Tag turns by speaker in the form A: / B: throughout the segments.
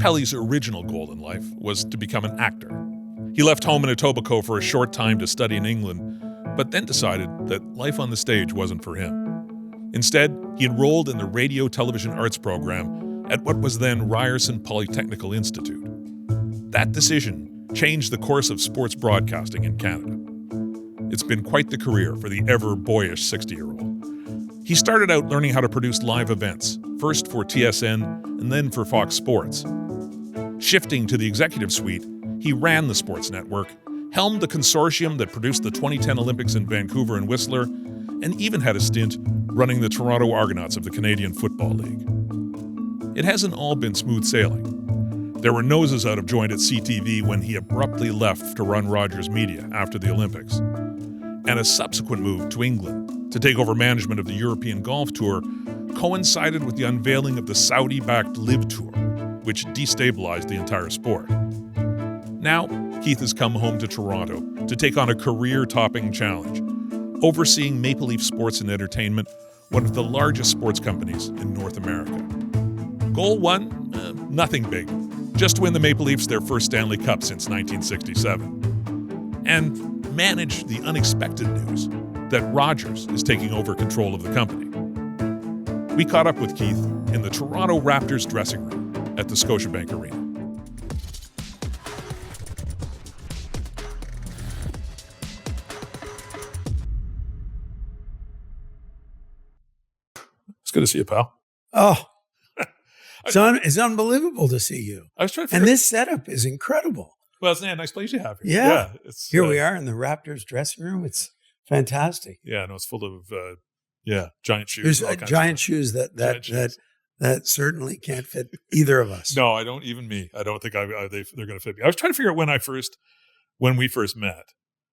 A: Pelley's original goal in life was to become an actor. He left home in Etobicoke for a short time to study in England, but then decided that life on the stage wasn't for him. Instead, he enrolled in the Radio Television Arts program at what was then Ryerson Polytechnical Institute. That decision changed the course of sports broadcasting in Canada. It's been quite the career for the ever-boyish 60-year-old. He started out learning how to produce live events, first for TSN and then for Fox Sports. Shifting to the executive suite, he ran the sports network, helmed the consortium that produced the 2010 Olympics in Vancouver and Whistler, and even had a stint running the Toronto Argonauts of the Canadian Football League. It hasn't all been smooth sailing. There were noses out of joint at CTV when he abruptly left to run Rogers Media after the Olympics. And a subsequent move to England to take over management of the European Golf Tour coincided with the unveiling of the Saudi-backed Live Tour, which destabilized the entire sport. Now, Keith has come home to Toronto to take on a career-topping challenge, overseeing Maple Leaf Sports and Entertainment, one of the largest sports companies in North America. Goal one, nothing big. Just to win the Maple Leafs their first Stanley Cup since 1967. And manage the unexpected news that Rogers is taking over control of the company. We caught up with Keith in the Toronto Raptors dressing room at the Scotiabank Arena. It's good to see you, pal.
B: Oh, it's unbelievable to see you.
A: I was trying to
B: and this setup is incredible.
A: Well, it's a nice place you have here.
B: Yeah. Here we are in the Raptors dressing room. It's fantastic.
A: Yeah, no, it's full of giant shoes.
B: There's giant shoes that certainly can't fit either of us.
A: No, I don't. Even me. I don't think they're going to fit me. I was trying to figure out when we first met.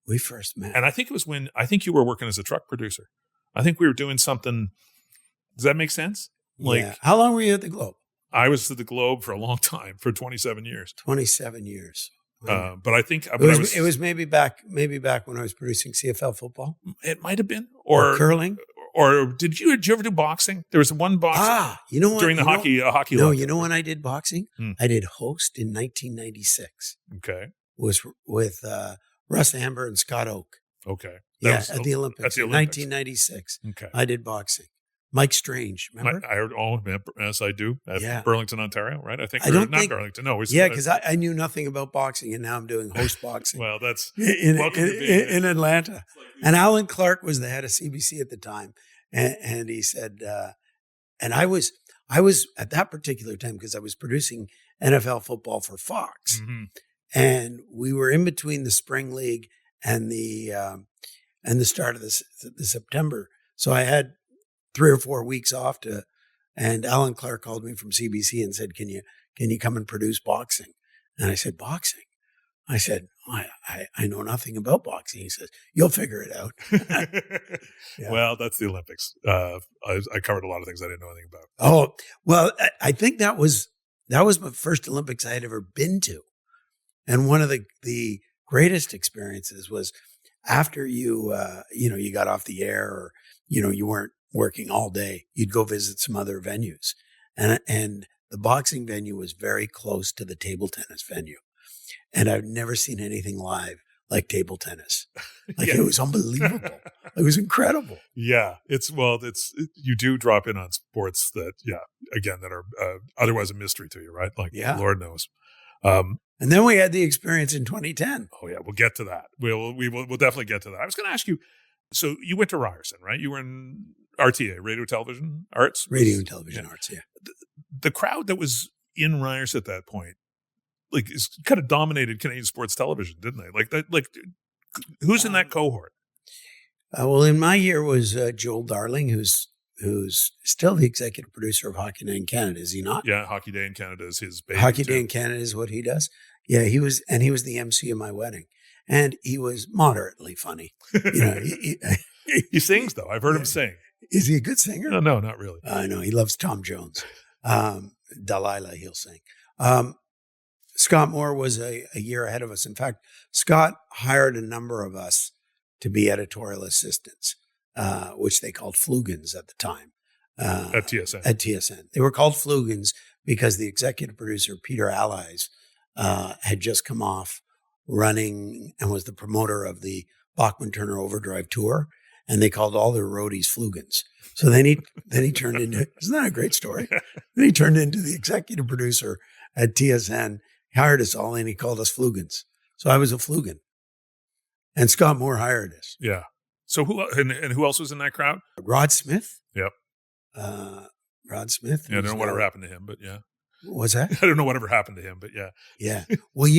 B: We first met,
A: and I think it was when you were working as a truck producer. I think we were doing something. Does that make sense?
B: Yeah. How long were you at the Globe?
A: I was at the Globe for a long time, for 27 years.
B: 27 years.
A: Right. But I think
B: it was maybe back when I was producing CFL football.
A: It might have been,
B: or curling,
A: or did you ever do boxing? There was one boxing.
B: You know what?
A: During the hockey.
B: No, you know when I did boxing? I did host in 1996.
A: Okay,
B: was with Russ Amber and Scott Oak.
A: Okay,
B: at the Olympics. 1996.
A: Okay,
B: I did boxing. Mike Strange, remember?
A: I heard. Oh, yes, I do. At Burlington, Ontario, right? I think Burlington. No,
B: because I knew nothing about boxing, and now I'm doing host boxing.
A: Well, that's
B: in Atlanta. And Alan Clark was the head of CBC at the time, and he said, and I was at that particular time because I was producing NFL football for Fox, and we were in between the spring league and the start of the September, so I had 3 or 4 weeks off and Alan Clark called me from CBC and said, can you come and produce boxing? And I said, boxing? I said, I know nothing about boxing. He says, you'll figure it out.
A: Yeah. Well, that's the Olympics. I covered a lot of things I didn't know anything about.
B: Oh, well, I think that was my first Olympics I had ever been to. And one of the greatest experiences was after you got off the air or, you weren't working all day, you'd go visit some other venues. And the boxing venue was very close to the table tennis venue. And I've never seen anything live like table tennis. It was unbelievable. It was incredible.
A: Yeah. You do drop in on sports that are otherwise a mystery to you, right? Lord knows.
B: And then we had the experience in 2010.
A: Oh yeah. We'll get to that. We'll definitely get to that. I was going to ask you, so you went to Ryerson, right? You were in RTA, Radio Television Arts?
B: Radio and Television Arts, yeah.
A: The crowd that was in Ryerson at that point, is kind of dominated Canadian sports television, didn't they? Who's in that cohort?
B: Well, in my year was Joel Darling, who's still the executive producer of Hockey Day in Canada, is he not?
A: Yeah, Hockey Day in Canada is his baby.
B: Hockey Day in Canada is what he does. Yeah, he was the MC of my wedding. And he was moderately funny.
A: He sings, though. I've heard him sing.
B: Is he a good singer?
A: No, not really.
B: I know. He loves Tom Jones. Delilah, he'll sing. Scott Moore was a year ahead of us. In fact, Scott hired a number of us to be editorial assistants, which they called Flugans at the time.
A: At TSN.
B: At TSN. They were called Flugans because the executive producer, Peter Allies, had just come off running and was the promoter of the Bachman Turner Overdrive Tour. And they called all their roadies Flugans. So then he turned into, isn't that a great story? Then he turned into the executive producer at TSN, hired us all, and he called us Flugans. So I was a Flugan. And Scott Moore hired us.
A: Yeah. So who else was in that crowd?
B: Rod Smith.
A: Yep.
B: Rod Smith.
A: Yeah, I don't know whatever happened to him, but yeah.
B: What's that?
A: I don't know whatever happened to him, but yeah.
B: Yeah. Well,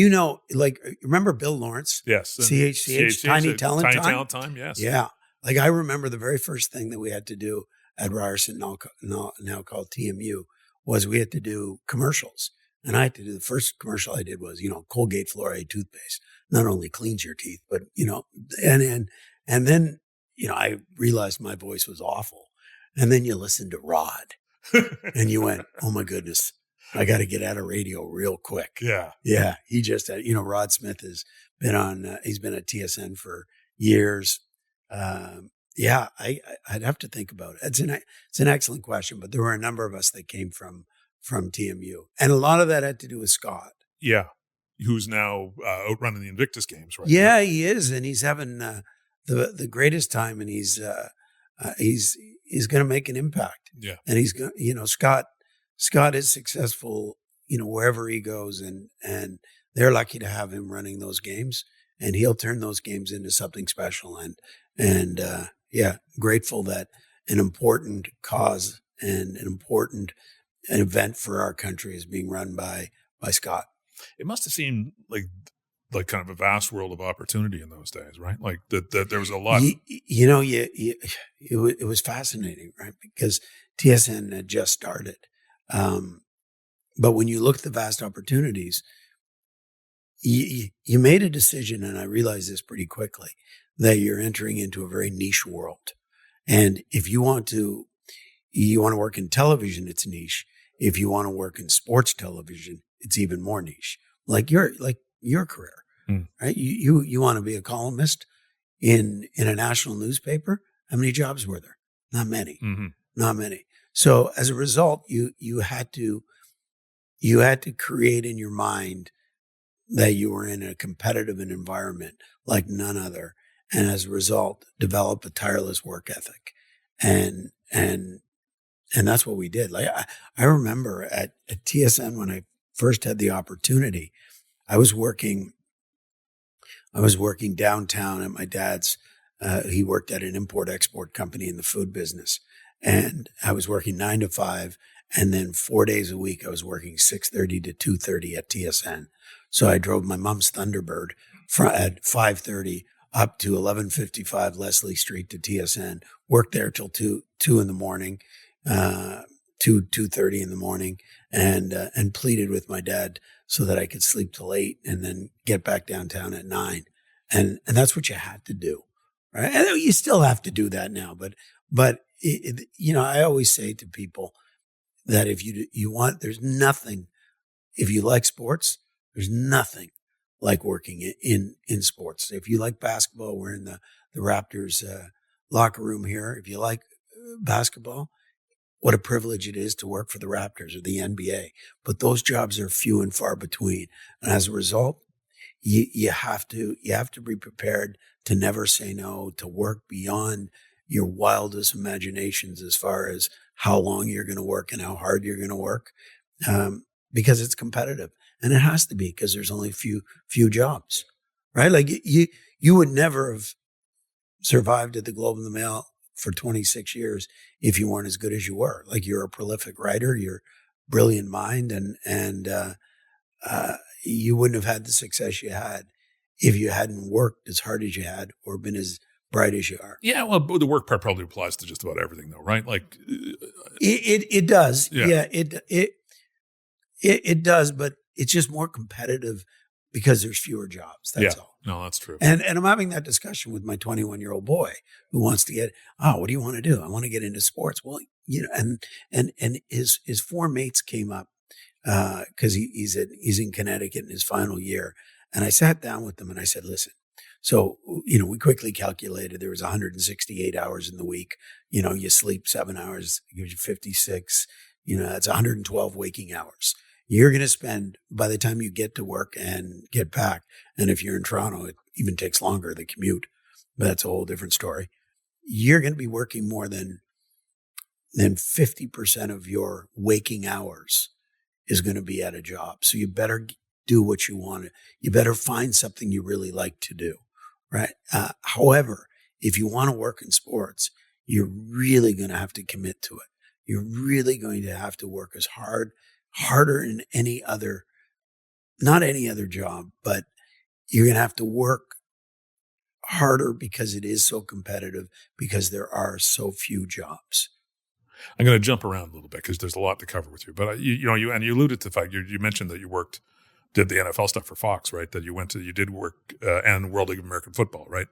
B: remember Bill Lawrence?
A: Yes.
B: CHCH, Tiny Talent
A: Time, yes.
B: Yeah. Like I remember the very first thing that we had to do at Ryerson, now called TMU, was we had to do commercials. And I had to do, the first commercial I did was, Colgate Fluoride toothpaste not only cleans your teeth, but, and then, I realized my voice was awful. And then you listened to Rod and you went, oh my goodness, I got to get out of radio real quick.
A: Yeah.
B: Yeah. He just, Rod Smith has been on, he's been at TSN for years. Yeah, I'd have to think about it. It's an excellent question, but there were a number of us that came from TMU, and a lot of that had to do with Scott.
A: Yeah, who's now outrunning the Invictus Games, right?
B: Yeah, now. He is, and he's having the greatest time, and he's going to make an impact.
A: Yeah,
B: and he's going. Scott is successful, wherever he goes, and they're lucky to have him running those games, and he'll turn those games into something special. And grateful that an important cause and an event for our country is being run by Scott.
A: It must have seemed like kind of a vast world of opportunity in those days, right? Like that there was a lot.
B: It was fascinating, right? Because TSN had just started. But when you look at the vast opportunities, you made a decision, and I realized this pretty quickly, that you're entering into a very niche world. And if you want to work in television, it's niche. If you want to work in sports television, it's even more niche. Like your career, right? You want to be a columnist in a national newspaper. How many jobs were there? Not many.
A: Mm-hmm.
B: Not many. So as a result, you had to create in your mind that you were in a competitive environment like none other. And as a result, develop a tireless work ethic. And that's what we did. Like I remember at TSN, when I first had the opportunity, I was working downtown at my dad's. He worked at an import-export company in the food business. And I was working 9 to 5. And then 4 days a week, I was working 6:30 to 2:30 at TSN. So I drove my mom's Thunderbird at 5:30 up to 1155 Leslie Street to TSN, worked there till 2 in the morning, 2:30 in the morning, and pleaded with my dad so that I could sleep till 8 and then get back downtown at 9. And that's what you had to do, right? And you still have to do that now, but I always say to people that if you want, there's nothing, if you like sports, there's nothing like working in sports. If you like basketball, we're in the Raptors locker room here. If you like basketball, what a privilege it is to work for the Raptors or the NBA. But those jobs are few and far between. And as a result, you have to be prepared to never say no, to work beyond your wildest imaginations as far as how long you're going to work and how hard you're going to work, because it's competitive. And it has to be, because there's only few jobs, right? Like you would never have survived at the Globe and the Mail for 26 years if you weren't as good as you were. Like, you're a prolific writer, you're a brilliant mind, and you wouldn't have had the success you had if you hadn't worked as hard as you had or been as bright as you are.
A: Yeah, well, the work part probably applies to just about everything, though, right? Like
B: it does.
A: Yeah.
B: It does, but it's just more competitive because there's fewer jobs. That's all.
A: No, that's true.
B: And I'm having that discussion with my 21-year-old boy who wants to get, what do you want to do? I want to get into sports. Well, and his 4 mates came up because he's in Connecticut in his final year. And I sat down with them and I said, listen, so, we quickly calculated there was 168 hours in the week. You sleep 7 hours, it gives you 56. That's 112 waking hours. You're going to spend, by the time you get to work and get back, and if you're in Toronto, it even takes longer, the commute, but that's a whole different story. You're going to be working more than 50% of your waking hours is going to be at a job. So you better do what you want. You better find something you really like to do, right? However, if you want to work in sports, you're really going to have to commit to it. You're really going to have to work as harder than any other, not any other job, but you're going to have to work harder because it is so competitive, because there are so few jobs.
A: I'm going to jump around a little bit because there's a lot to cover with you. But you alluded to the fact you mentioned that you did the NFL stuff for Fox, right? That you did work and World League of American Football, right?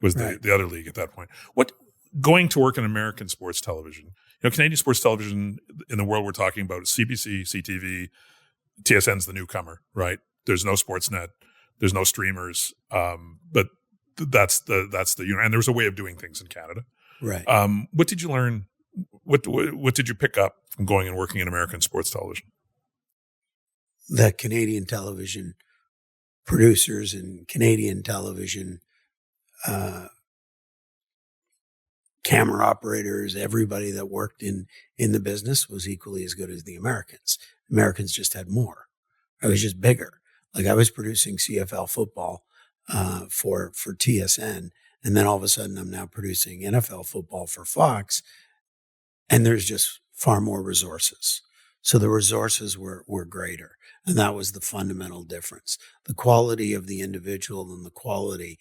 A: Was the other league at that point. What going to work in American sports television? Canadian sports television in the world we're talking about is CBC, CTV, TSN's the newcomer, right? There's no Sportsnet, there's no streamers, but that's the and there's a way of doing things in Canada,
B: right?
A: What did you learn? What did you pick up from going and working in American sports television?
B: That Canadian television producers and Canadian television camera operators, everybody that worked in the business was equally as good as the Americans. Americans just had more. It was just bigger. Like I was producing CFL football for TSN, and then all of a sudden I'm now producing NFL football for Fox, and there's just far more resources. So the resources were greater, and that was the fundamental difference. The quality of the individual and the quality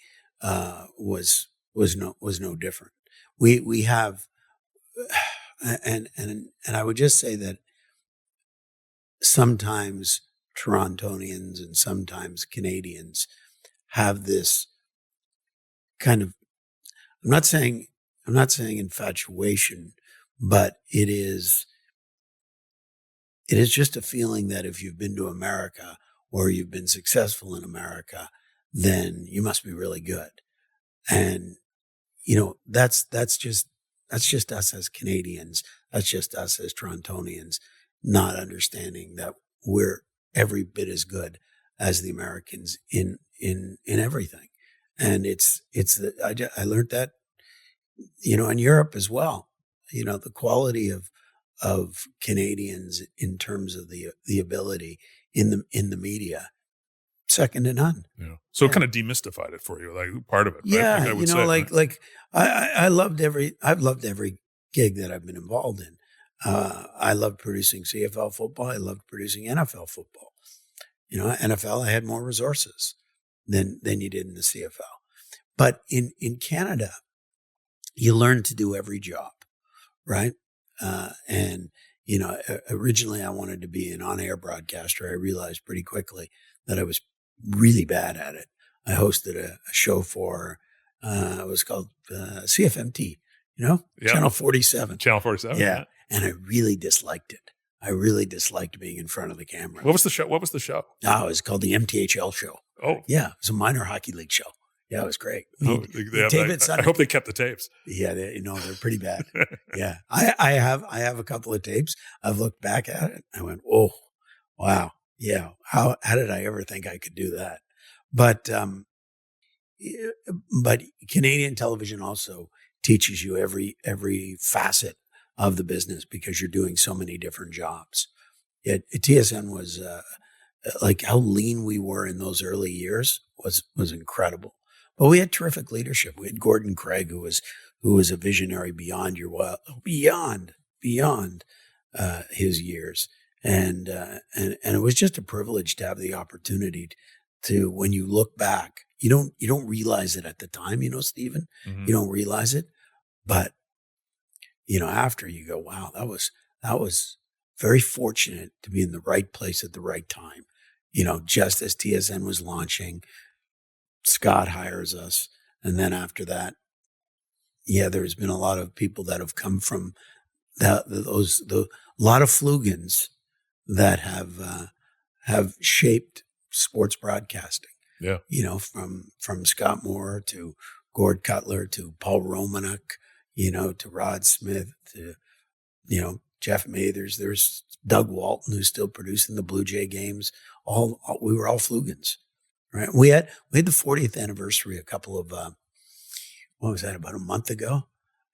B: was no different. We have, and I would just say that sometimes Torontonians and sometimes Canadians have this kind of, I'm not saying infatuation, but it is just a feeling that if you've been to America or you've been successful in America, then you must be really good. And that's just us as Canadians. That's just us as Torontonians, not understanding that we're every bit as good as the Americans in everything. And I learned that, in Europe as well. The quality of Canadians in terms of the ability in the media, second to none.
A: Yeah. So it kind of demystified it for you, like part of it. Right?
B: Yeah. I've loved every gig that I've been involved in. I loved producing CFL football. I loved producing NFL football. NFL, I had more resources than you did in the CFL. But in Canada, you learn to do every job, right? Originally I wanted to be an on-air broadcaster. I realized pretty quickly that I was really bad at it. I hosted a show for, it was called CFMT, Channel 47.
A: Channel 47.
B: Yeah. And I really disliked it. I really disliked being in front of the camera.
A: What was the show?
B: Oh, it was called the MTHL show.
A: Oh.
B: Yeah. It was a minor hockey league show. Yeah, it was great.
A: I hope they kept the tapes.
B: Yeah, they're pretty bad. Yeah, I have a couple of tapes. I've looked back at it. I went, oh, wow, yeah. How did I ever think I could do that? But Canadian television also teaches you every facet of the business because you're doing so many different jobs. TSN was like how lean we were in those early years was incredible. But we had terrific leadership. We had Gordon Craig, who was a visionary beyond his years, and it was just a privilege to have the opportunity to. When you look back, you don't realize it at the time, Stephen. Mm-hmm. You don't realize it, but after you go, wow, that was very fortunate to be in the right place at the right time. Just as TSN was launching. Scott hires us. And then after that, there's been a lot of people that have come from a lot of flugans that have shaped sports broadcasting.
A: Yeah.
B: From Scott Moore to Gord Cutler to Paul Romanek, to Rod Smith to, Jeff Mathers. There's Doug Walton, who's still producing the Blue Jay games. We were all Flugans, right? We had the 40th anniversary a couple of what was that, about a month ago,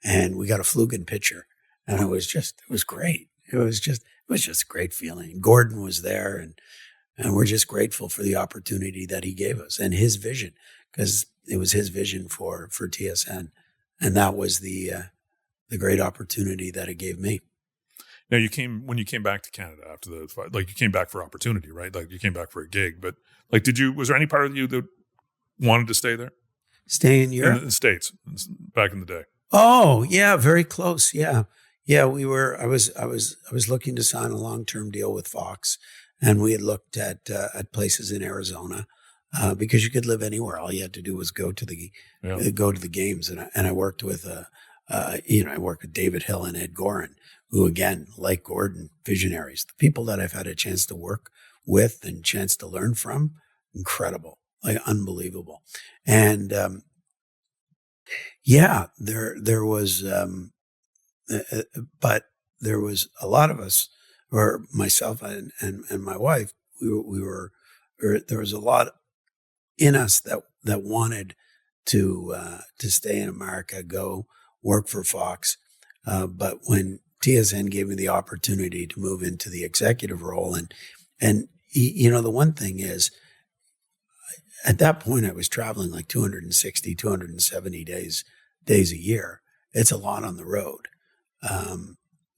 B: and we got a Flugan pitcher, and it was great. It was just a great feeling. Gordon was there, and we're just grateful for the opportunity that he gave us and his vision, because it was his vision for TSN, and that was the great opportunity that it gave me.
A: Now, when you came back to Canada after you came back for opportunity, right? Like you came back for a gig, but like, was there any part of you that wanted to stay there?
B: Stay in Europe?
A: In the States, back in the day.
B: Oh, yeah, very close. Yeah. Yeah, I was looking to sign a long-term deal with Fox, and we had looked at places in Arizona, because you could live anywhere. All you had to do was go to the games. And I worked with I worked with David Hill and Ed Gorin, who, again, like Gordon, visionaries. The people that I've had a chance to work with and chance to learn from, incredible, like unbelievable. And there was, but there was a lot of us, or myself and my wife. There was a lot in us that wanted to stay in America, go work for Fox. But when TSN gave me the opportunity to move into the executive role, and the one thing is, at that point I was traveling like 260, 270 days a year. It's a lot on the road.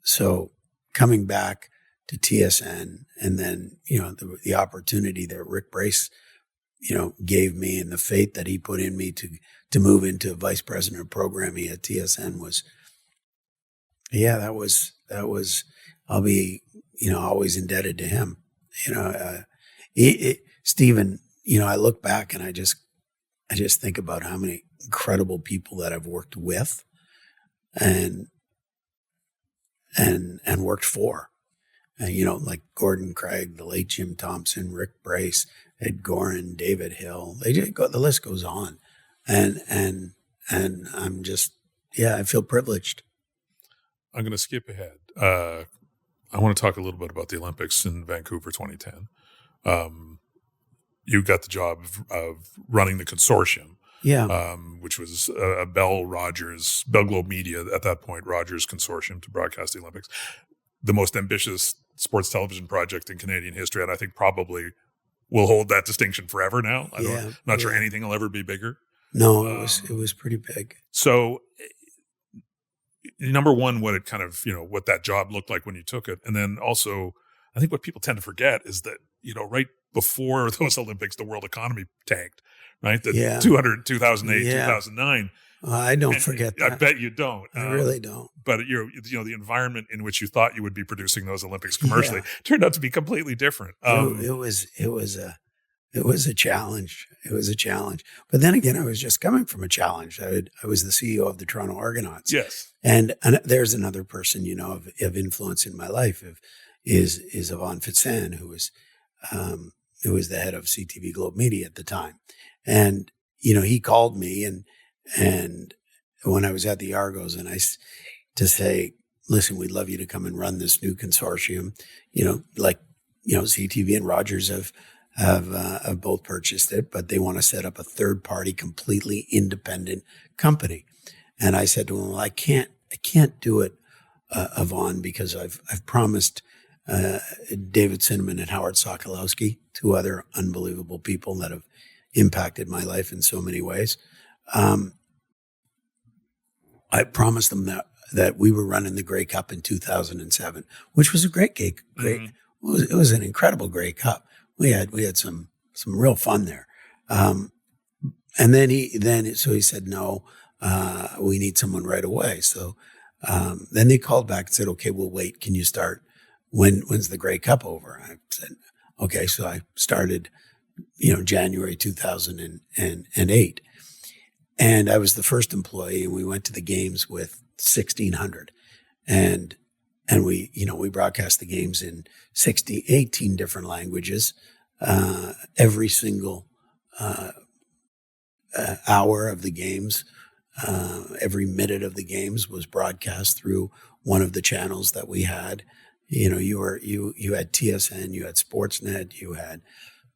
B: So coming back to TSN, and then, the opportunity that Rick Brace, gave me, and the faith that he put in me to move into vice president of programming at TSN was, that was, I'll be, always indebted to him. Stephen, I look back and I just think about how many incredible people that I've worked with and worked for, like Gordon Craig, the late Jim Thompson, Rick Brace, Ed Gorin, David Hill. The list goes on, and I'm just, I feel privileged.
A: I'm going to skip ahead. I want to talk a little bit about the Olympics in Vancouver 2010. You got the job of running the consortium.
B: Yeah.
A: Which was a Bell Globe Media at that point, Rogers consortium to broadcast the Olympics. The most ambitious sports television project in Canadian history, and I think probably will hold that distinction forever now. I'm not sure anything will ever be bigger.
B: No, it was pretty big.
A: So, number one, what it kind of, what that job looked like when you took it. And then also, I think what people tend to forget is that, right before those Olympics, the world economy tanked, right? 2008, 2009.
B: I don't forget that.
A: I bet you don't.
B: I really don't.
A: But the environment in which you thought you would be producing those Olympics commercially turned out to be completely different.
B: It was a challenge. It was a challenge. But then again, I was just coming from a challenge. I was the CEO of the Toronto Argonauts.
A: Yes.
B: And there's another person, of influence in my life is Yvonne Fitzan, who was the head of CTV Globe Media at the time. And, he called me and when I was at the Argos, and to say, listen, we'd love you to come and run this new consortium, CTV and Rogers have both purchased it, but they want to set up a third party, completely independent company. And I said to him, well, I can't do it, Yvonne, because I've promised David Cinnamon and Howard Sokolowski, two other unbelievable people that have impacted my life in so many ways. I promised them that we were running the Grey Cup in 2007, which was a great gig. It was an incredible Grey Cup. We had some real fun there. And then he said, no, we need someone right away. So then they called back and said, okay, we'll wait. Can you start? When's the Grey Cup over? I said, okay. So I started, January 2008. And I was the first employee, and we went to the games with 1,600. And we broadcast the games in 18 different languages. Every single hour of the games Every minute of the games was broadcast through one of the channels that we had. You know, you had TSN, you had Sportsnet, you had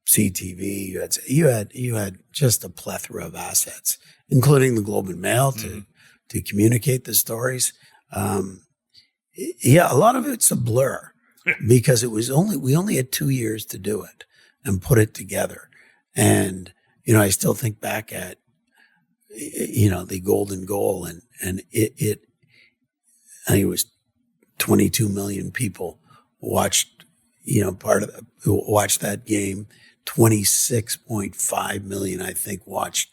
B: CTV, you had just a plethora of assets, including the Globe and Mail to communicate the stories. Yeah, a lot of it's a blur because we only had 2 years to do it and put it together. And, you know, I still think back at, you know, the golden goal and I think it was 22 million people watched, you know, watched that game. 26.5 million, I think, watched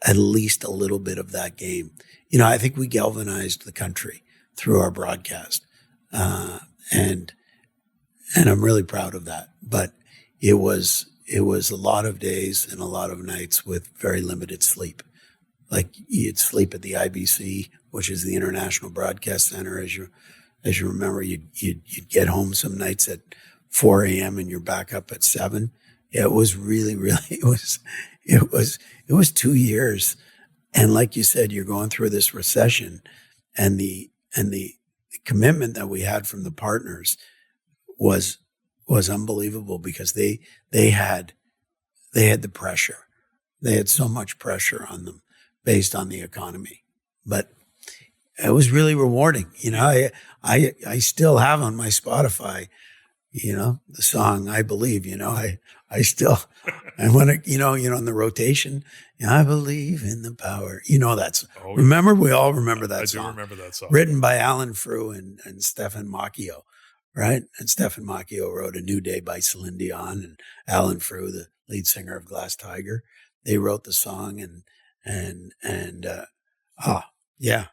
B: at least a little bit of that game. You know, I think we galvanized the country through our broadcast. And I'm really proud of that. But it was a lot of days and a lot of nights with very limited sleep. Like you'd sleep at the IBC, which is the International Broadcast Center. As you remember, you'd get home some nights at 4 a.m. and you're back up at 7. It was really, it was 2 years. And like you said, you're going through this recession, and the commitment that we had from the partners was unbelievable because they had the pressure. They had so much pressure on them based on the economy. But it was really rewarding. You know, I still have on my Spotify, you know, the song "I Believe." You know, I still, and when it, you know, in the rotation, I believe in the power. You know, remember, we all remember that song.
A: I do remember that song.
B: Written by Alan Frew and Stefan Macchio, right? And Stefan Macchio wrote "A New Day" by Celine Dion, and Alan Frew, the lead singer of Glass Tiger, they wrote the song, yeah,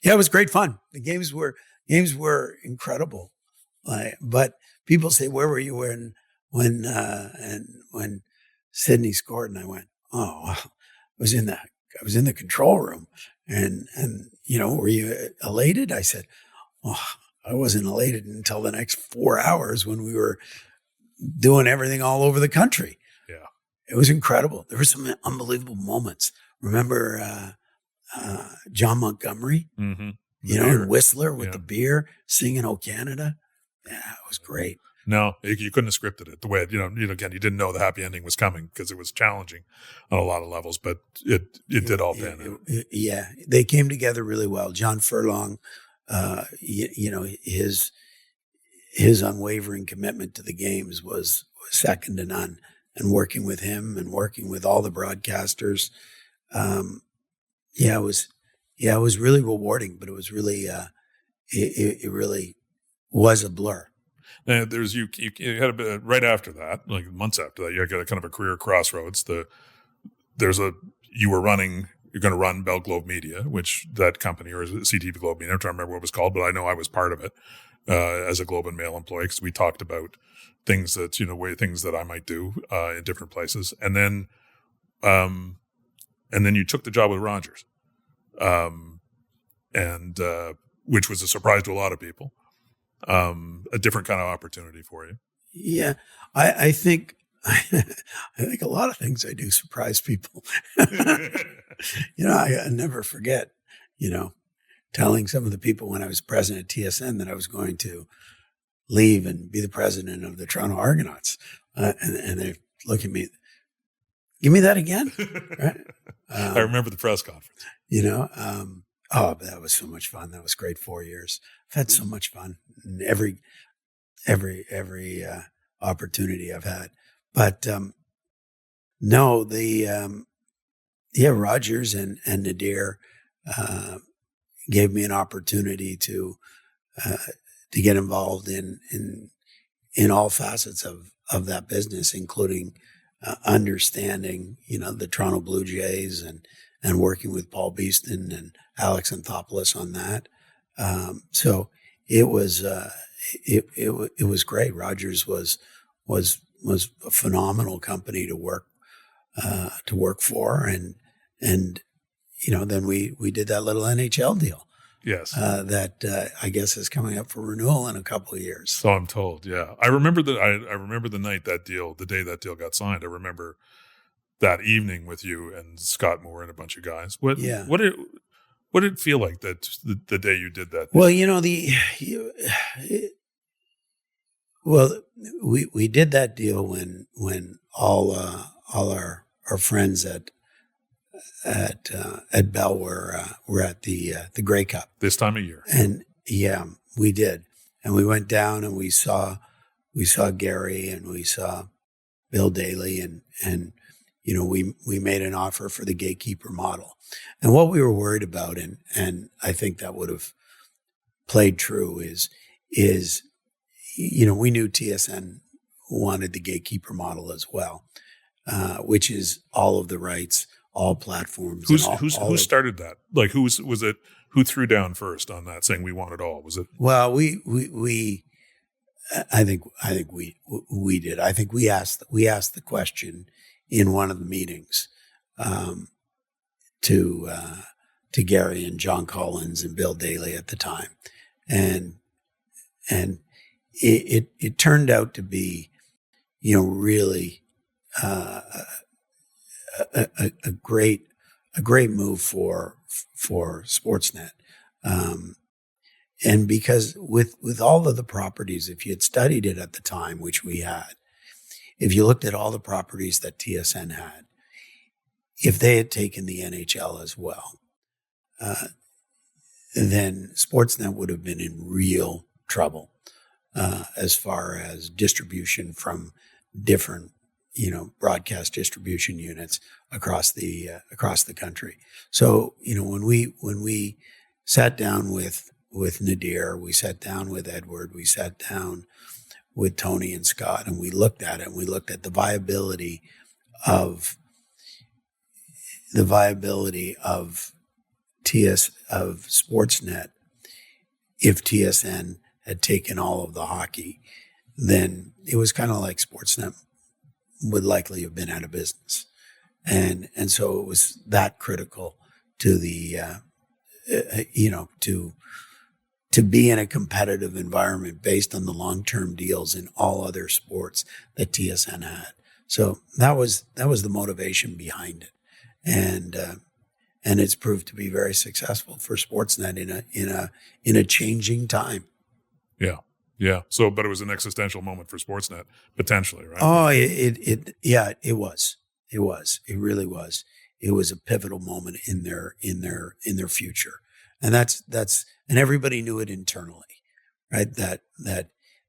B: it was great fun. The games were incredible. But people say, "Where were you when Sydney scored?" And I went, "Oh, well, I was in the control room." And you know, "Were you elated?" I said, "Oh, I wasn't elated until the next 4 hours when we were doing everything all over the country."
A: Yeah,
B: it was incredible. There were some unbelievable moments. Remember John Montgomery?
A: Mm-hmm.
B: You know, and Whistler with the beer, singing "Oh Canada." Yeah, it was great.
A: No, you couldn't have scripted it the way, again, you didn't know the happy ending was coming because it was challenging on a lot of levels, but it did all pan out.
B: Yeah, they came together really well. John Furlong, you know, his unwavering commitment to the games was second to none. And working with him and working with all the broadcasters, it was really rewarding, but it was really, it really was a blur.
A: Now, you had a bit right after that, like months after that, you had kind of a career crossroads. You were going to run Bell Globe Media, which that company, or CTV Globe Media, I'm trying to remember what it was called, but I know I was part of it as a Globe and Mail employee because we talked about things that, things that I might do in different places. And then you took the job with Rogers, which was a surprise to a lot of people. A different kind of opportunity for you.
B: Yeah, I think a lot of things I do surprise people. You know, I never forget, you know, telling some of the people when I was president at TSN that I was going to leave and be the president of the Toronto Argonauts, and they look at me, "Give me that again." Right?
A: I remember the press conference.
B: You know, but that was so much fun. That was great 4 years. I've had so much fun in every opportunity I've had. But no, Rogers and Nadir gave me an opportunity to get involved in all facets of that business, including understanding, you know, the Toronto Blue Jays and working with Paul Beeston and Alex Anthopoulos on that. So it was great. Rogers was a phenomenal company to work for, and you know, then we did that little NHL deal.
A: Yes,
B: that I guess is coming up for renewal in a couple of years.
A: So I'm told. Yeah, I remember that. I remember the night the day that deal got signed. I remember that evening with you and Scott Moore and a bunch of guys. What
B: Yeah.
A: what did it feel like that the day you did that?
B: Well, we did that deal when all our friends at Bell were at the Grey Cup
A: This time of year.
B: and yeah, we did, and we went down and we saw Gary and we saw Bill Daly and we made an offer for the gatekeeper model, and what we were worried about and I think that would have played true is we knew TSN wanted the gatekeeper model as well, which is all of the rights, all platforms.
A: Who started that? Like was it? Who threw down first on that, saying we want it all? Was it?
B: Well, I think we did. I think we asked the question in one of the meetings to Gary and John Collins and Bill Daly at the time, and it turned out to be, really a great move for Sportsnet. And because with all of the properties, if you had studied it at the time, which we had, if you looked at all the properties that TSN had, if they had taken the NHL as well, then Sportsnet would have been in real trouble as far as distribution from different, broadcast distribution units across the country. So, when we sat down with Nadir, we sat down with Edward, we sat down with Tony and Scott, and we looked at it, and we looked at the viability of Sportsnet. If TSN had taken all of the hockey, then it was kind of like Sportsnet would likely have been out of business. And so it was that critical to the, to be in a competitive environment based on the long-term deals in all other sports that TSN had. So that was the motivation behind it. And it's proved to be very successful for Sportsnet in a changing time.
A: Yeah. Yeah. So, but it was an existential moment for Sportsnet, potentially, right?
B: Oh, it was. It really was. It was a pivotal moment in their future. And and everybody knew it internally, right? That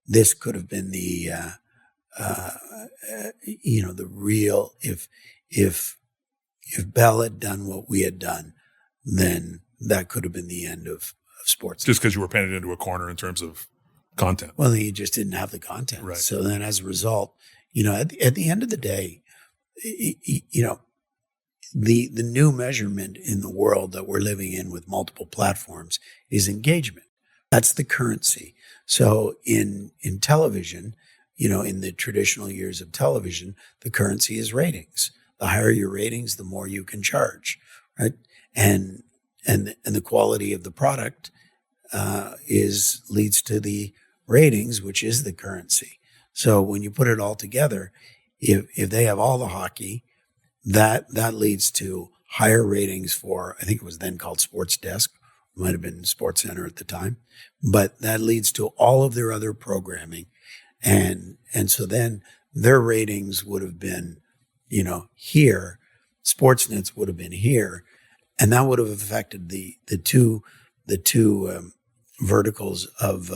B: this could have been the real, if Bell had done what we had done, then that could have been the end of sports.
A: Just because you were painted into a corner in terms of content.
B: Well, you just didn't have the content.
A: Right.
B: So then as a result, at the end of the day, the new measurement in the world that we're living in with multiple platforms is engagement. That's the currency. So in television, in the traditional years of television, the currency is ratings. The higher your ratings, the more you can charge, right? And the quality of the product leads to the ratings, which is the currency. So when you put it all together, if they have all the hockey, that leads to higher ratings for, I think it was then called Sports Desk, might have been Sports Center at the time, but that leads to all of their other programming. And so then their ratings would have been, here, Sportsnet's would have been here, and that would have affected the two verticals of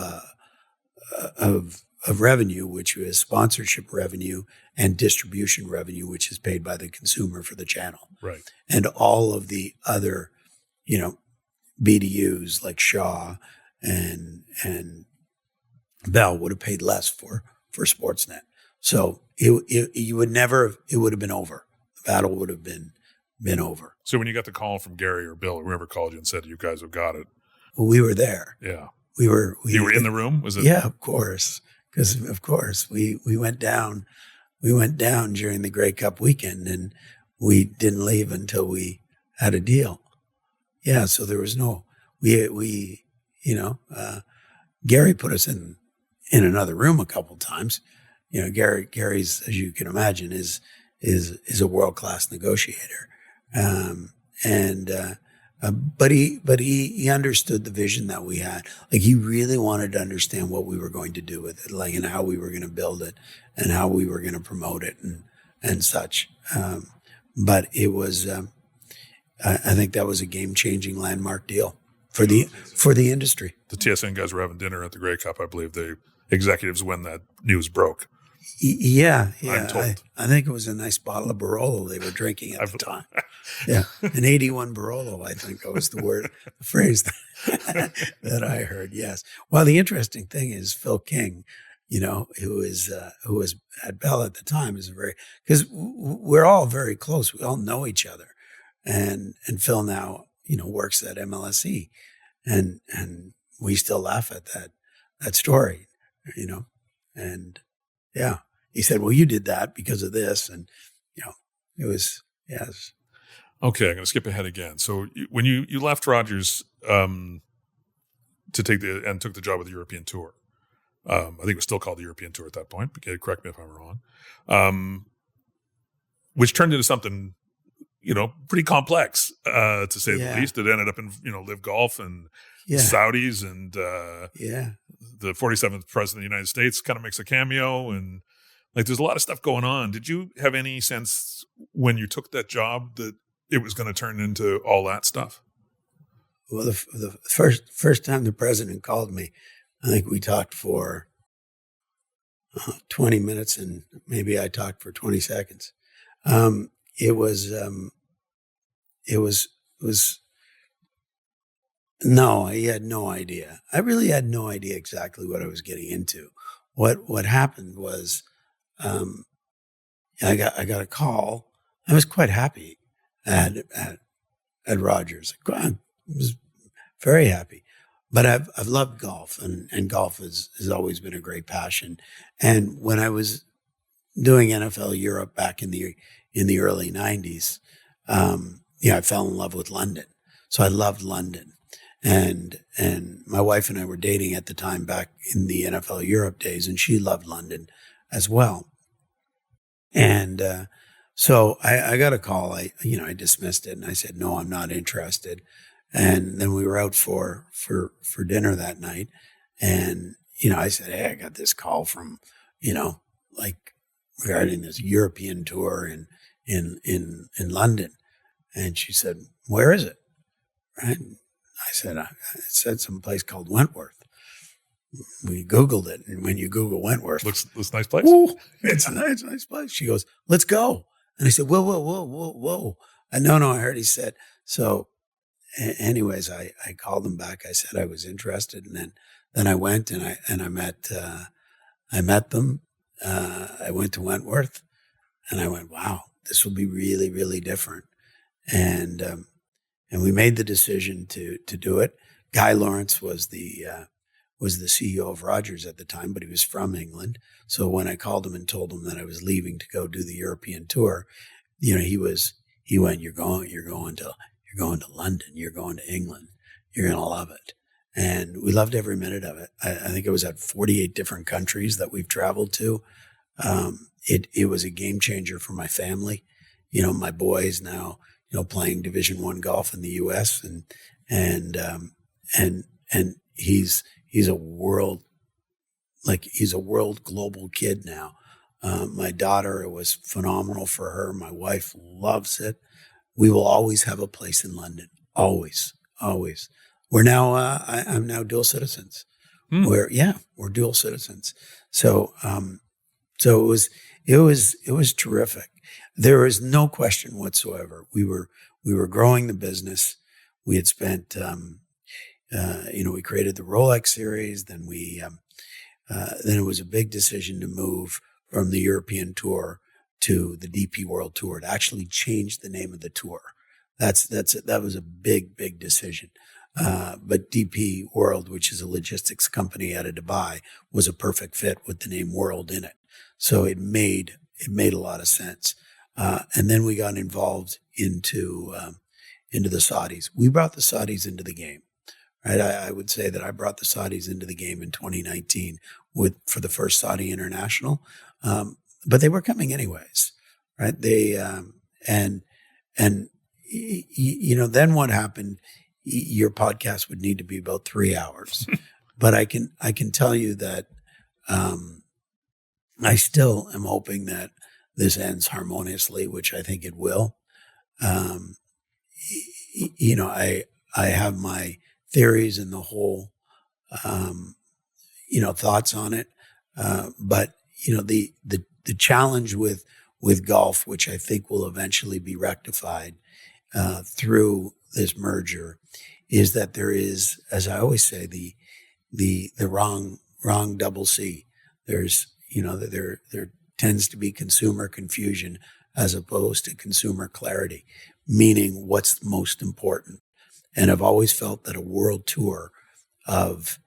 B: revenue, which is sponsorship revenue and distribution revenue, which is paid by the consumer for the channel.
A: Right.
B: And all of the other, BDUs like Shaw and Bell would have paid less for Sportsnet. So it would have been over. The battle would have been over.
A: So when you got the call from Gary or Bill, whoever called you and said, you guys have got it.
B: Well, we were there.
A: Yeah.
B: You were
A: in the room? Was it?
B: Yeah, of course. Because of course we went down during the Grey Cup weekend, and we didn't leave until we had a deal. Yeah, so there was no Gary put us in another room a couple times. Gary's, as you can imagine, is is a world-class negotiator. But he understood the vision that we had. Like, he really wanted to understand what we were going to do with it, like, and how we were going to build it and how we were going to promote it and such. But it was, I think that was a game-changing landmark deal for the industry.
A: The TSN guys were having dinner at the Grey Cup, I believe, the executives, when that news broke.
B: Yeah.
A: I'm told.
B: I think it was a nice bottle of Barolo they were drinking at the time. Yeah, an 81 Barolo, I think was the phrase that I heard. Yes. Well, the interesting thing is Phil King, who was at Bell at the time, because we're all very close. We all know each other, and Phil now works at MLSE, and we still laugh at that story, and yeah, he said, well, you did that because of this, and it was yes.
A: Okay, I'm going to skip ahead again. So when you left Rogers to took the job with the European Tour, I think it was still called the European Tour at that point. Correct me if I'm wrong. Which turned into something, pretty complex, to say the least. It ended up in Live Golf and the Saudis, and the 47th president of the United States kind of makes a cameo, and like there's a lot of stuff going on. Did you have any sense when you took that job that it was going to turn into all that stuff?
B: Well, the first time the president called me, I think we talked for 20 minutes, and maybe I talked for 20 seconds. It was no, he had no idea. I really had no idea exactly what I was getting into. What happened was, I got a call. I was quite happy at Rogers. I was very happy, but I've loved golf, and golf has always been a great passion. And when I was doing NFL Europe back in the early 90s, I fell in love with London. So I loved London, and my wife and I were dating at the time back in the NFL Europe days, and she loved London as well. And so I got a call. I dismissed it, and I said, no, I'm not interested. And then we were out for dinner that night, and I said, hey, I got this call from regarding this European tour in London. And she said, where is it? Right? And I said, it said some place called Wentworth. We Googled it, and when you Google Wentworth,
A: looks nice place.
B: Ooh, it's a nice place. She goes, let's go. And I said, whoa. And no, I heard he said. So anyways, I called him back. I said I was interested, and then I went and I met them. I went to Wentworth, and I went, wow, this will be really, really different. And we made the decision to do it. Guy Lawrence was the CEO of Rogers at the time, but he was from England. So when I called him and told him that I was leaving to go do the European tour, he went, you're going to London, you're going to England, you're going to love it. And we loved every minute of it. I think it was at 48 different countries that we've traveled to. It was a game changer for my family. My boys now, playing Division I golf in the U.S. and he's a world global kid now. My daughter, it was phenomenal for her. My wife loves it. We will always have a place in London. Always. We're now, I'm now dual citizens. We're dual citizens. So it was terrific. There is no question whatsoever. We were growing the business. We had spent, we created the Rolex series. Then then it was a big decision to move from the European tour to the DP World Tour, to actually change the name of the tour. That was a big decision. But DP World, which is a logistics company out of Dubai, was a perfect fit with the name World in it. So it made a lot of sense. And then we got involved into the Saudis. We brought the Saudis into the game, right? I would say that I brought the Saudis into the game in 2019 for the first Saudi International. But they were coming anyways. right? They and then what happened? Your podcast would need to be about 3 hours, but I can tell you that I still am hoping that this ends harmoniously, which I think it will. Um, I have my theories and the whole, thoughts on it. But the challenge with golf, which I think will eventually be rectified through this merger, is that there is, as I always say, the wrong double C. There's there tends to be consumer confusion as opposed to consumer clarity, meaning what's most important. And I've always felt that a world tour of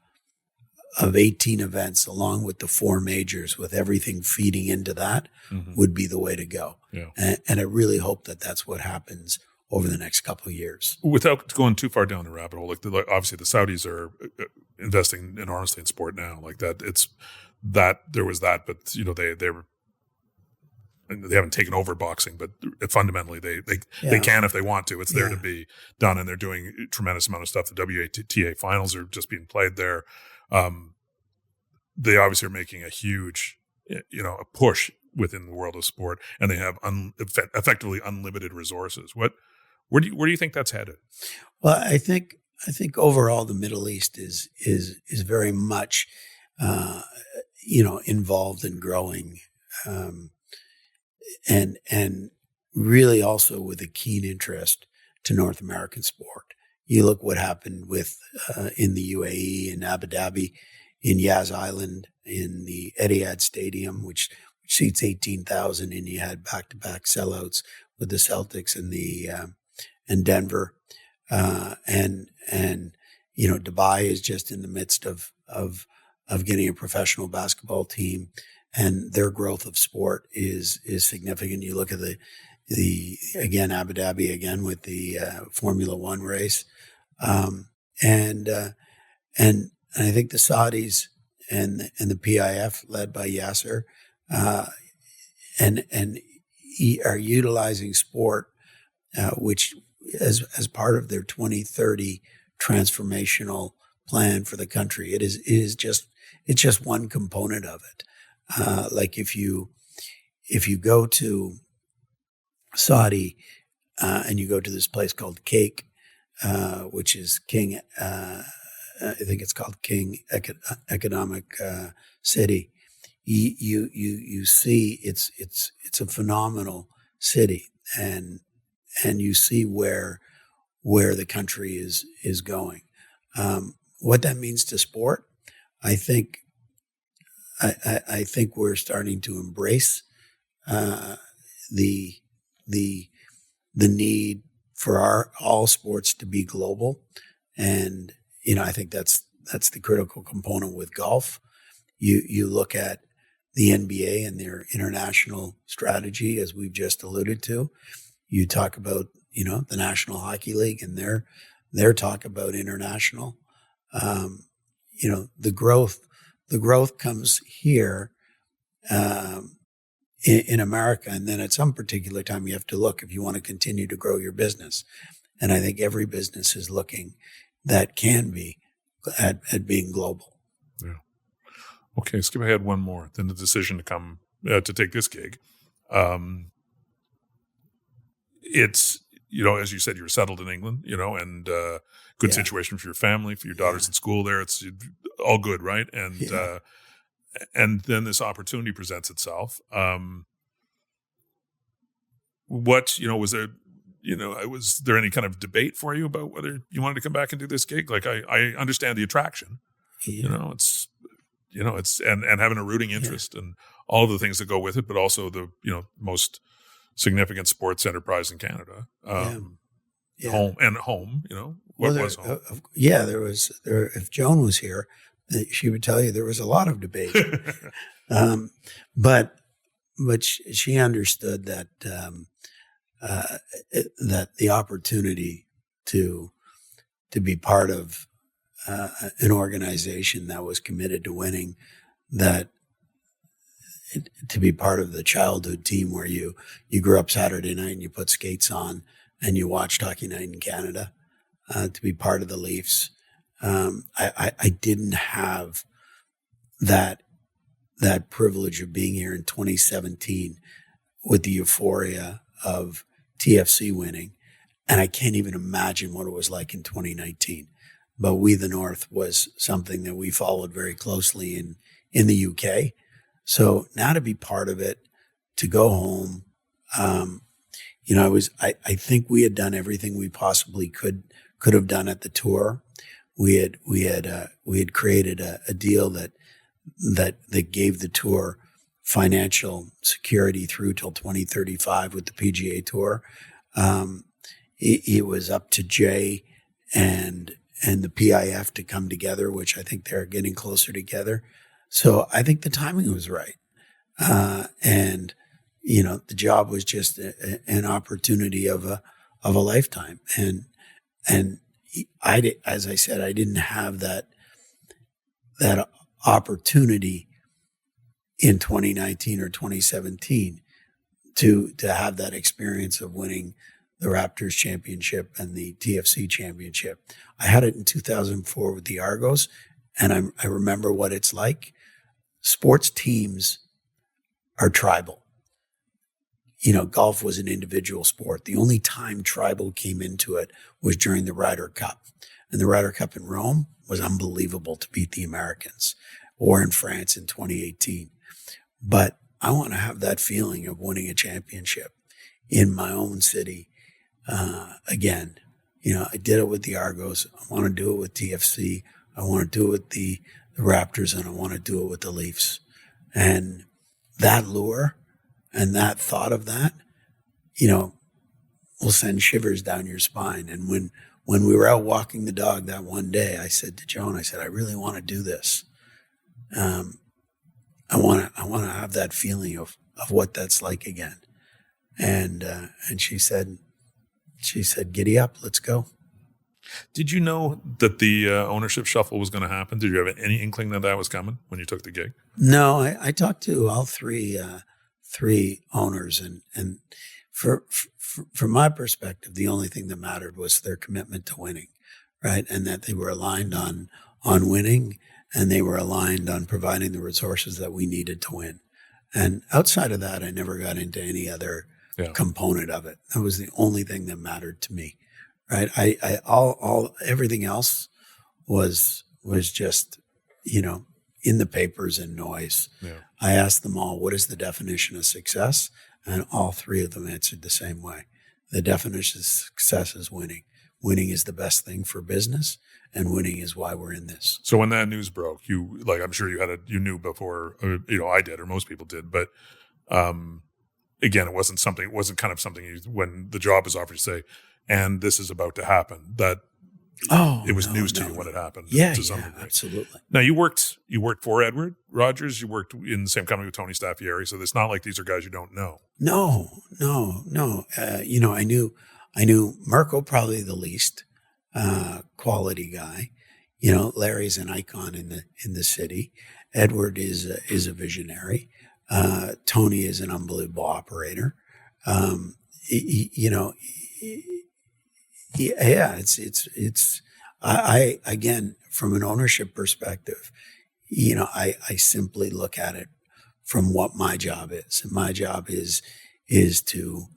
B: 18 events, along with the 4 majors, with everything feeding into that, would be the way to go.
A: Yeah.
B: And I really hope that that's what happens over the next couple of years.
A: Without going too far down the rabbit hole, obviously the Saudis are investing enormously in sport now. Like that, it's that there was that, but they haven't taken over boxing, but fundamentally they can if they want to. It's there to be done, and they're doing a tremendous amount of stuff. The WTA finals are just being played there. They obviously are making a huge, a push within the world of sport, and they have effectively unlimited resources. Where do you think that's headed?
B: Well, I think overall the Middle East is very much involved in growing, and really also with a keen interest to North American sport. You look what happened with in the UAE, in Abu Dhabi, in Yas Island, in the Etihad Stadium, which seats 18,000, and you had back-to-back sellouts with the Celtics and Denver, and Dubai is just in the midst of getting a professional basketball team, and their growth of sport is significant. You look at the again Abu Dhabi again with the Formula One race, and I think the Saudis and the PIF led by Yasser, and are utilizing sport, which as part of their 2030 transformational plan for the country. It's just one component of it. Like if you go to Saudi and you go to this place called Cake, which is King, I think it's called King Economic City. You see it's a phenomenal city, and you see where the country is going. What that means to sport, I think we're starting to embrace the need for all sports to be global, and I think that's the critical component with golf. You look at the NBA and their international strategy, as we've just alluded to. You talk about the National Hockey League and their talk about international. The growth comes here in America, and then at some particular time you have to look if you want to continue to grow your business. And I think every business is looking that can be at being global.
A: Yeah. Okay, skip ahead one more. Then the decision to come to take this gig. It's as you said, you're settled in England, and good situation for your family, for your daughters in school there. It's all good, right? And and then this opportunity presents itself. What was there? Was there any kind of debate for you about whether you wanted to come back and do this gig? Like I understand the attraction. It's and having a rooting interest and all of the things that go with it, but also the most significant sports enterprise in Canada. Home. What was home?
B: There was. If Joan was here, she would tell you there was a lot of debate. But she understood that that the opportunity to be part of an organization that was committed to winning, that to be part of the childhood team where you grew up Saturday night and you put skates on and you watched Hockey Night in Canada, to be part of the Leafs. I didn't have that privilege of being here in 2017 with the euphoria of TFC winning. And I can't even imagine what it was like in 2019. But We the North was something that we followed very closely in the UK. So now to be part of it, to go home, I think we had done everything we possibly could have done at the tour. We had created a deal that gave the tour financial security through till 2035 with the PGA Tour. It was up to Jay and the PIF to come together, which I think they're getting closer together. So I think the timing was right. And the job was just an opportunity of a lifetime. And as I said, I didn't have that opportunity in 2019 or 2017 to have that experience of winning the Raptors championship and the TFC championship. I had it in 2004 with the Argos, and I remember what it's like. Sports teams are tribal. Golf was an individual sport. The only time tribal came into it was during the Ryder Cup. And the Ryder Cup in Rome was unbelievable to beat the Americans, or in France in 2018. But I want to have that feeling of winning a championship in my own city again. I did it with the Argos. I want to do it with TFC. I want to do it with the Raptors, and I want to do it with the Leafs. And that lure and that thought of that, will send shivers down your spine. And when we were out walking the dog that one day, I said to Joan, I really want to do this. I want to have that feeling of what that's like again. And she said, giddy up, let's go.
A: Did you know that the ownership shuffle was going to happen? Did you have any inkling that was coming when you took the gig?
B: No, I talked to all three owners, and from my perspective, the only thing that mattered was their commitment to winning, right? And that they were aligned on winning, and they were aligned on providing the resources that we needed to win. And outside of that, I never got into any other component of it. That was the only thing that mattered to me, right? Everything else was just, in the papers and noise. Yeah. I asked them all, what is the definition of success? And all three of them answered the same way. The definition of success is winning. Winning is the best thing for business, and winning is why we're in this.
A: So when that news broke, I'm sure you knew before, I did, or most people did, but again, it wasn't kind of something when the job was offered, you say, and this is about to happen, that it was news to you when it happened.
B: Yeah,
A: to some degree.
B: Absolutely.
A: Now you worked for Edward Rogers. You worked in the same company with Tony Staffieri. So it's not like these are guys you don't know.
B: No. I knew Mirko probably the least quality guy. Larry's an icon in the city. Edward is a visionary. Tony is an unbelievable operator. I again, from an ownership perspective, I simply look at it from what my job is. And my job is to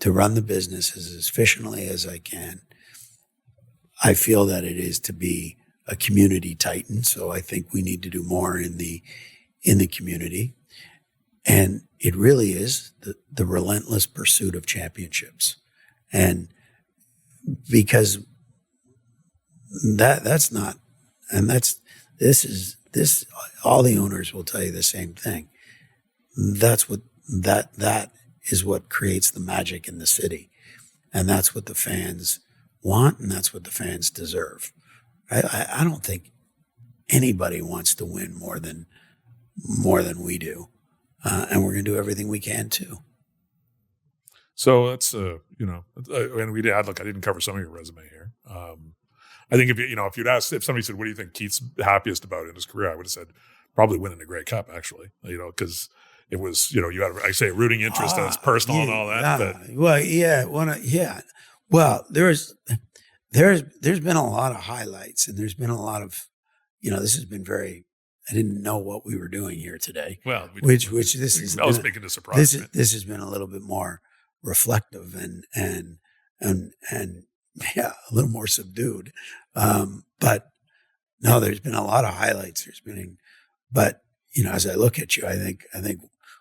B: run the business as efficiently as I can. I feel that it is to be a community titan. So I think we need to do more in the community. And it really is the relentless pursuit of championships. And because that's not, and this all the owners will tell you the same thing. That's what that is what creates the magic in the city. And that's what the fans want, and that's what the fans deserve. I don't think anybody wants to win more than we do. And we're going to do everything we can to.
A: So that's, and we did, I didn't cover some of your resume here. I think if somebody said, what do you think Keith's happiest about in his career? I would have said probably winning a Grey Cup, actually, because it was, you had, I say, a rooting interest and it's personal and all that. But
B: Well, yeah. Well, there's been a lot of highlights, and there's been a lot of, this has been very. I didn't know what we were doing here today.
A: Well,
B: which this is.
A: I was making a surprise.
B: This has been a little bit more reflective and yeah, a little more subdued. But no, there's been a lot of highlights. But as I look at you, I think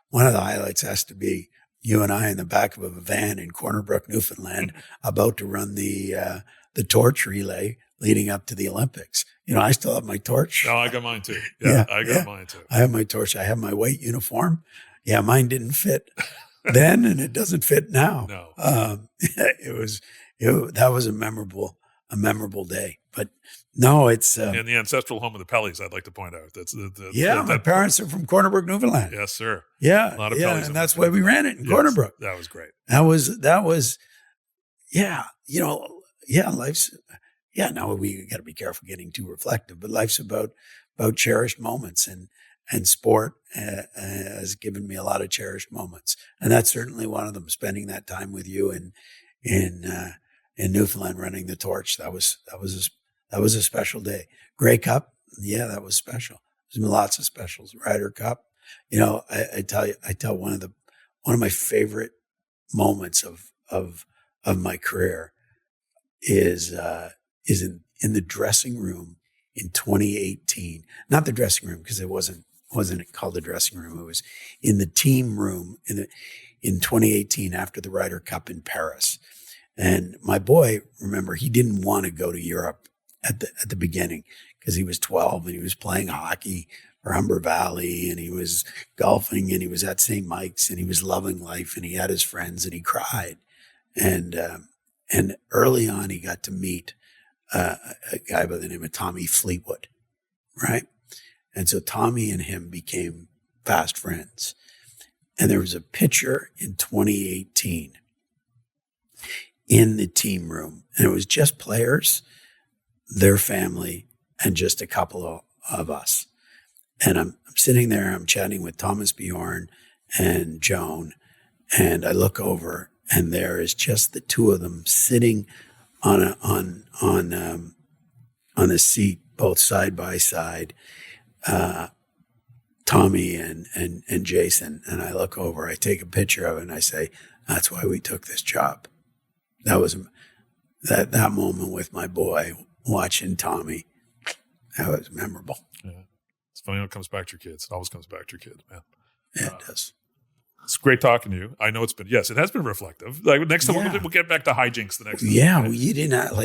B: one of the highlights has to be you and I in the back of a van in Corner Brook, Newfoundland, about to run the torch relay leading up to the Olympics. I still have my torch.
A: No, I got mine too. Yeah, I got mine too.
B: I have my torch. I have my white uniform. Yeah, mine didn't fit then, and it doesn't fit now.
A: No,
B: that was a memorable day. But no, it's
A: and the ancestral home of the Pelleys. I'd like to point out that's
B: my parents are from Corner Brook, Newfoundland.
A: Yes, sir.
B: Yeah,
A: a lot of Pelleys,
B: and that's why we ran it in Corner Brook.
A: That was great.
B: That was, yeah. Life's. Yeah, now we got to be careful getting too reflective, but life's about cherished moments, and sport has given me a lot of cherished moments, and that's certainly one of them. Spending that time with you in Newfoundland, running the torch, that was a special day. Grey Cup, yeah, that was special. There's been lots of specials. Ryder Cup, I tell one of my favorite moments of my career is in the dressing room in 2018. Not the dressing room, because it wasn't called the dressing room. It was in the team room in 2018 after the Ryder Cup in Paris. And my boy, remember, he didn't want to go to Europe at the beginning because he was 12 and he was playing hockey for Humber Valley and he was golfing and he was at St. Mike's and he was loving life and he had his friends and he cried. And early on, he got to meet a guy by the name of Tommy Fleetwood, right? And so Tommy and him became fast friends. And there was a picture in 2018 in the team room, and it was just players, their family, and just a couple of us. And I'm sitting there, I'm chatting with Thomas Bjorn and Joan, and I look over, and there is just the two of them sitting on a seat, both side by side, Tommy and Jason. And I look over, I take a picture of it, and I say, "That's why we took this job." That was that moment with my boy watching Tommy. That was memorable.
A: Yeah, it's funny how it comes back to your kids. It always comes back to your kids, man.
B: Yeah, it does.
A: It's great talking to you. I know it has been reflective. Like next time we'll get back to hijinks the next time.
B: Yeah, well, you didn't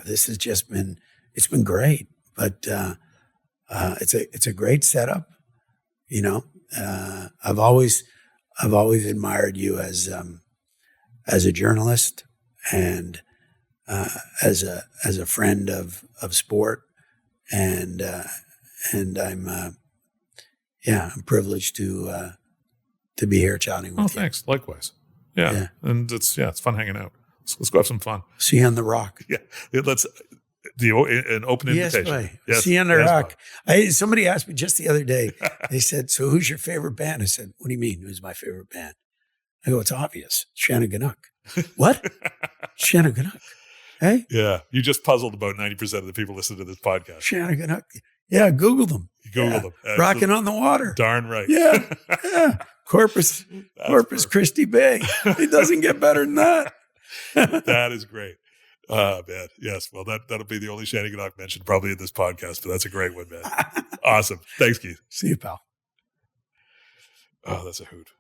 B: this has just been, it's been great, but it's a great setup. I've always admired you as a journalist and as a friend of sport, and I'm privileged to be here chatting with you.
A: Oh, thanks. Likewise. Yeah. And it's fun hanging out. Let's go have some fun.
B: See you on the rock.
A: Yeah. Let's an open invitation.
B: Boy. Yes, see you on the rock. Somebody asked me just the other day, they said, "So who's your favorite band?" I said, "What do you mean? Who's my favorite band?" I go, "It's obvious. Shanneganuk." What? Shanneganuk. Hey?
A: Yeah. You just puzzled about 90% of the people listening to this podcast.
B: Shanneganuk. Yeah, Google them.
A: Google them.
B: Rocking on the water.
A: Darn right.
B: Yeah. Corpus Christi Bay. It doesn't get better than that.
A: That is great. Man. Yes. Well, that'll be the only Shanneganuk mentioned probably in this podcast, but that's a great one, man. Awesome. Thanks, Keith.
B: See you, pal.
A: Oh, that's a hoot.